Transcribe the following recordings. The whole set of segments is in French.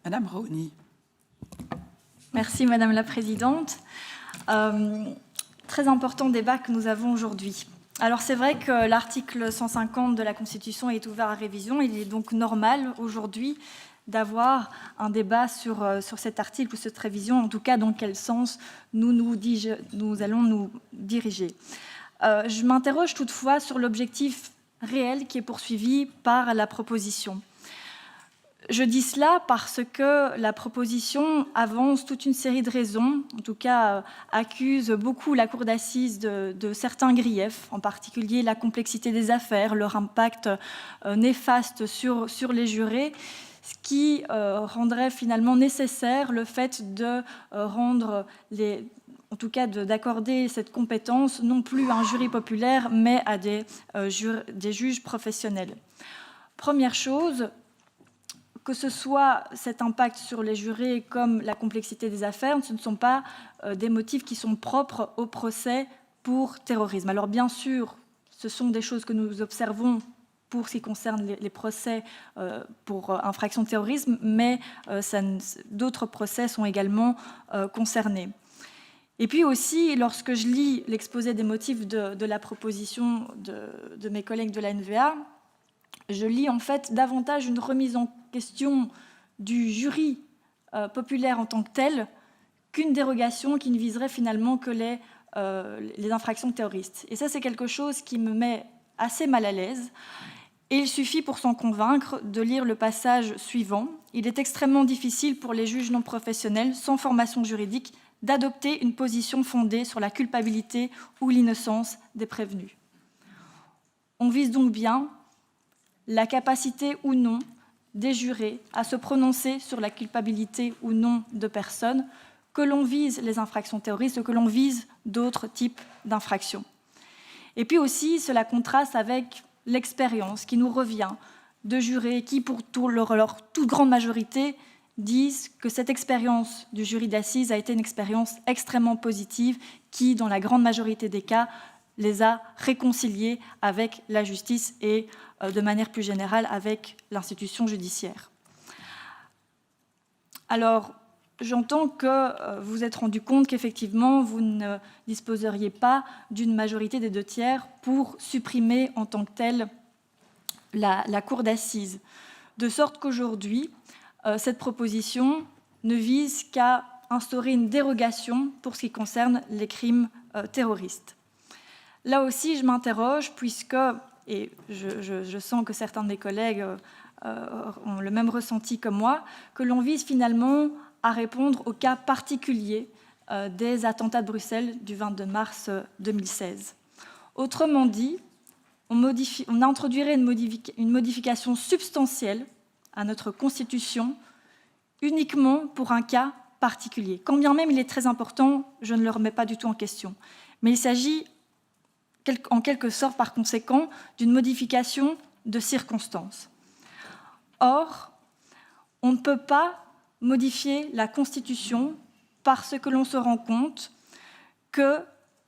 Madame Raoni. Merci Madame la Présidente. Très important débat que nous avons aujourd'hui. Alors c'est vrai que l'article 150 de la Constitution est ouvert à révision. Il est donc normal aujourd'hui d'avoir un débat sur cet article ou cette révision, en tout cas dans quel sens nous allons nous diriger. Je m'interroge toutefois sur l'objectif réel qui est poursuivi par la proposition. Je dis cela parce que la proposition avance toute une série de raisons, en tout cas accuse beaucoup la Cour d'assises de certains griefs, en particulier la complexité des affaires, leur impact néfaste sur les jurés, ce qui rendrait finalement nécessaire le fait de rendre en tout cas d'accorder cette compétence non plus à un jury populaire, mais à des juges professionnels. Première chose, que ce soit cet impact sur les jurés comme la complexité des affaires, ce ne sont pas des motifs qui sont propres au procès pour terrorisme. Alors bien sûr, ce sont des choses que nous observons pour ce qui concerne les procès pour infraction de terrorisme, mais d'autres procès sont également concernés. Et puis aussi, lorsque je lis l'exposé des motifs de la proposition de mes collègues de la NVA, je lis en fait davantage une remise en question du jury populaire en tant que tel qu'une dérogation qui ne viserait finalement que les infractions terroristes. Et ça, c'est quelque chose qui me met assez mal à l'aise. Et il suffit pour s'en convaincre de lire le passage suivant. Il est extrêmement difficile pour les juges non professionnels, sans formation juridique, d'adopter une position fondée sur la culpabilité ou l'innocence des prévenus. On vise donc bien la capacité ou non des jurés à se prononcer sur la culpabilité ou non de personnes, que l'on vise les infractions terroristes, que l'on vise d'autres types d'infractions. Et puis aussi, cela contraste avec l'expérience qui nous revient de jurés qui, pour leur toute grande majorité, disent que cette expérience du jury d'assises a été une expérience extrêmement positive qui, dans la grande majorité des cas, les a réconciliés avec la justice et, de manière plus générale, avec l'institution judiciaire. Alors, j'entends que vous vous êtes rendu compte qu'effectivement, vous ne disposeriez pas d'une majorité des 2/3 pour supprimer en tant que telle la cour d'assises. De sorte qu'aujourd'hui, cette proposition ne vise qu'à instaurer une dérogation pour ce qui concerne les crimes terroristes. Là aussi, je m'interroge, puisque, et je sens que certains de mes collègues ont le même ressenti que moi, que l'on vise finalement à répondre au cas particulier des attentats de Bruxelles du 22 mars 2016. Autrement dit, on introduirait une modification substantielle à notre Constitution uniquement pour un cas particulier. Quand bien même il est très important, je ne le remets pas du tout en question. Mais il s'agit en quelque sorte, par conséquent, d'une modification de circonstances. Or, on ne peut pas modifier la Constitution parce que l'on se rend compte que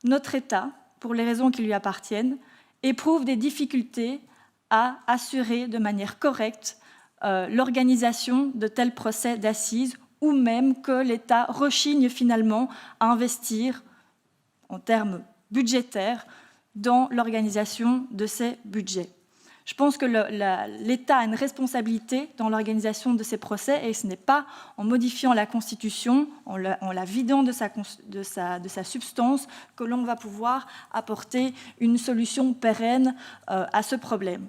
notre État, pour les raisons qui lui appartiennent, éprouve des difficultés à assurer de manière correcte l'organisation de tels procès d'assises ou même que l'État rechigne finalement à investir en termes budgétaires dans l'organisation de ces budgets. Je pense que l'État a une responsabilité dans l'organisation de ces procès et ce n'est pas en modifiant la Constitution, en la vidant de sa substance, que l'on va pouvoir apporter une solution pérenne à ce problème.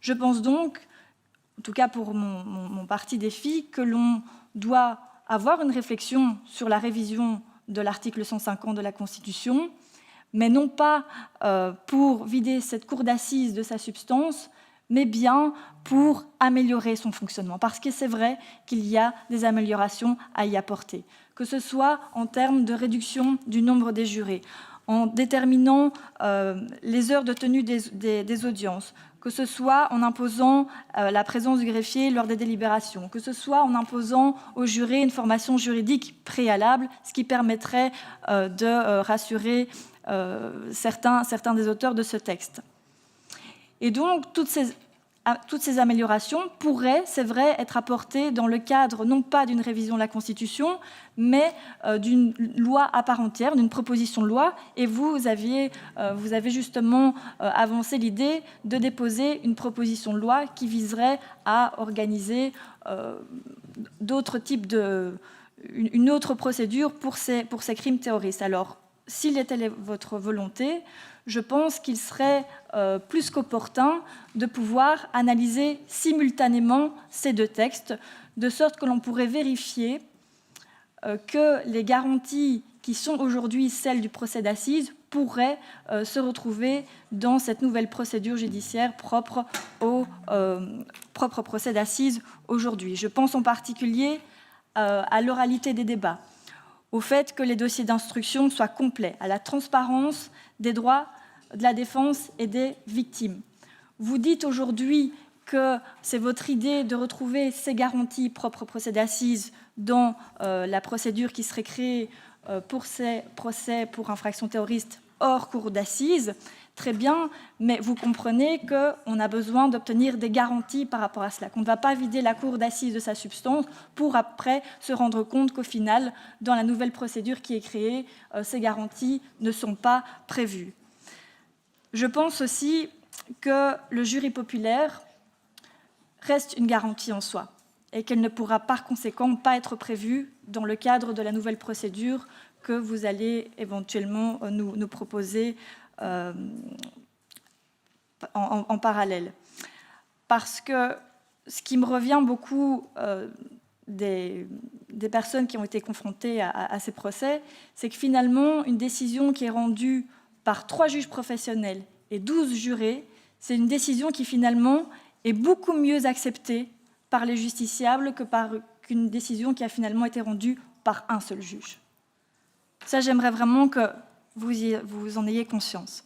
Je pense donc, en tout cas pour mon parti des filles, que l'on doit avoir une réflexion sur la révision de l'article 150 de la Constitution, mais non pas pour vider cette cour d'assises de sa substance, mais bien pour améliorer son fonctionnement. Parce que c'est vrai qu'il y a des améliorations à y apporter, que ce soit en termes de réduction du nombre des jurés, en déterminant les heures de tenue des audiences, que ce soit en imposant la présence du greffier lors des délibérations, que ce soit en imposant aux jurés une formation juridique préalable, ce qui permettrait de rassurer certains des auteurs de ce texte. Et donc, toutes ces toutes ces améliorations pourraient, c'est vrai, être apportées dans le cadre non pas d'une révision de la Constitution, mais d'une loi à part entière, d'une proposition de loi. Et vous avez justement avancé l'idée de déposer une proposition de loi qui viserait à organiser d'autres types une autre procédure pour ces crimes terroristes. Alors, s'il était votre volonté, je pense qu'il serait plus qu'opportun de pouvoir analyser simultanément ces deux textes, de sorte que l'on pourrait vérifier que les garanties qui sont aujourd'hui celles du procès d'assises pourraient se retrouver dans cette nouvelle procédure judiciaire propre au propre procès d'assises aujourd'hui. Je pense en particulier à l'oralité des débats, au fait que les dossiers d'instruction soient complets, à la transparence des droits de la défense et des victimes. Vous dites aujourd'hui que c'est votre idée de retrouver ces garanties propres au procès d'assises dans la procédure qui serait créée pour ces procès pour infraction terroriste hors cour d'assises. Très bien, mais vous comprenez qu'on a besoin d'obtenir des garanties par rapport à cela, qu'on ne va pas vider la cour d'assises de sa substance pour après se rendre compte qu'au final, dans la nouvelle procédure qui est créée, ces garanties ne sont pas prévues. Je pense aussi que le jury populaire reste une garantie en soi et qu'elle ne pourra par conséquent pas être prévue dans le cadre de la nouvelle procédure que vous allez éventuellement nous proposer en parallèle. Parce que ce qui me revient beaucoup des personnes qui ont été confrontées à ces procès, c'est que finalement, une décision qui est rendue par 3 juges professionnels et 12 jurés, c'est une décision qui finalement est beaucoup mieux acceptée par les justiciables qu'une décision qui a finalement été rendue par un seul juge. Ça, j'aimerais vraiment que vous en ayez conscience.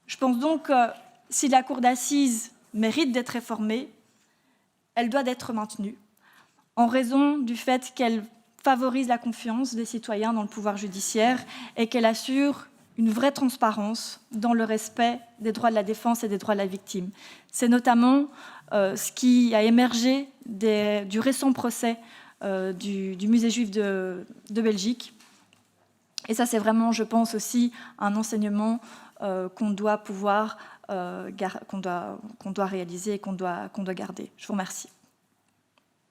Je pense donc que si la cour d'assises mérite d'être réformée, elle doit être maintenue, en raison du fait qu'elle favorise la confiance des citoyens dans le pouvoir judiciaire et qu'elle assure une vraie transparence dans le respect des droits de la défense et des droits de la victime. C'est notamment ce qui a émergé du récent procès du musée juif de Belgique. Et ça, c'est vraiment, je pense, aussi un enseignement qu'on doit pouvoir qu'on doit réaliser et qu'on doit garder. Je vous remercie.